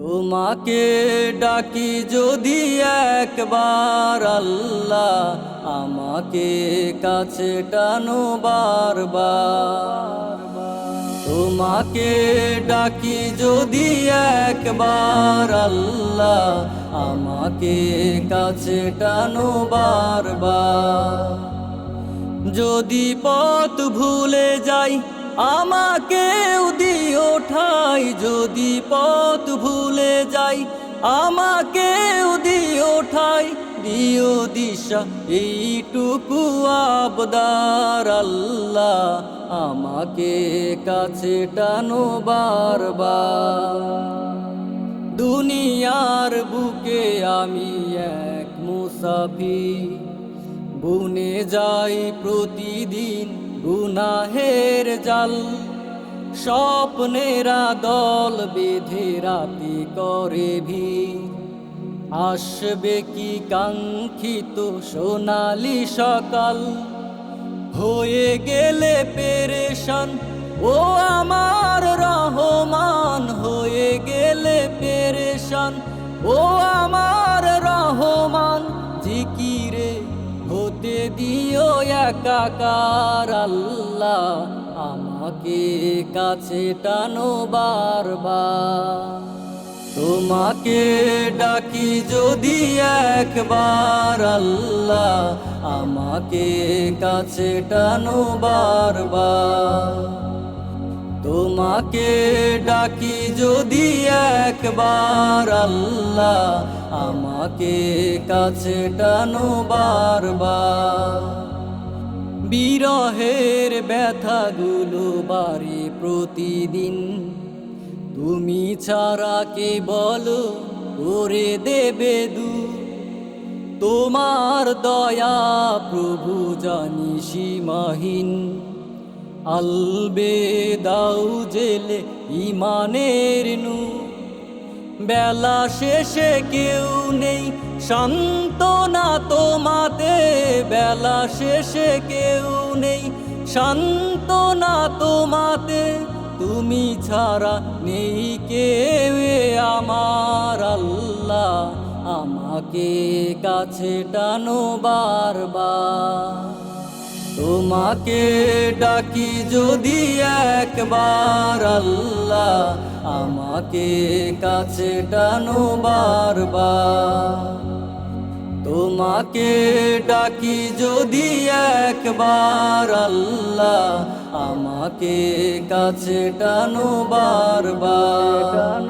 তোমাকে ডাকি যদি একবার আল্লাহ, আমাকে কাছে টানো বারবার। তোমাকে ডাকি যদি একবার আল্লাহ, আমাকে কাছে টানো বারবার। যদি পথ ভুলে যাই আমাকেও দিও ঠাই, যদি পথ ভুলে যাই আমাকেও দিও ঠাই, দিও দিশা এইটুকু আবদার আল্লাহ, আমাকে কাছে টানো বারবার। দুনিয়ার বুকে আমি এক মুসাফির, বুনে যাই প্রতিদিন গুনাহের জাল। স্বপ্নেরা দল বেঁধে রাতে করে ভিড়, আসবে কি কাঙ্ক্ষিত সোনালি সকাল। হয়ে গেলে পেরেশান ও আমার রহমান, হয়ে গেলে পেরেশান ও আমার রহমান। জিকিরে হতে দিও একাকার আল্লাহ, আমাকে কাছে টানো বারবার। তোমাকে ডাকি যদি একবার আল্লাহ, আমাকে কাছে টানো বারবার। তোমাকে ডাকি যদি একবার আল্লাহ, আমাকে কাছে টানো বারবার। বিরহের ব্যথাগুলো বাড়ে প্রতিদিন, তুমি ছাড়া কে বলো করে দেবে দূর। তোমার দয়া প্রভু জানি সীমাহীন, আলবে দাও জেলে ইমানের নূর। বেলা শেষে কেউ নেই সান্ত্বনা তোমাতে, বেলা শেষে কেউ নেই সান্ত্বনা তোমাতে। তুমি ছাড়া নেই কেউ আমার আল্লাহ, আমাকে কাছে টানো বারবার। তোমাকে ডাকি যদি একবার আল্লাহ, আমাকে কাছে টানো বারবার। তোমাকে ডাকি যদি একবার আল্লাহ, আমাকে কাছে টানো বারবার।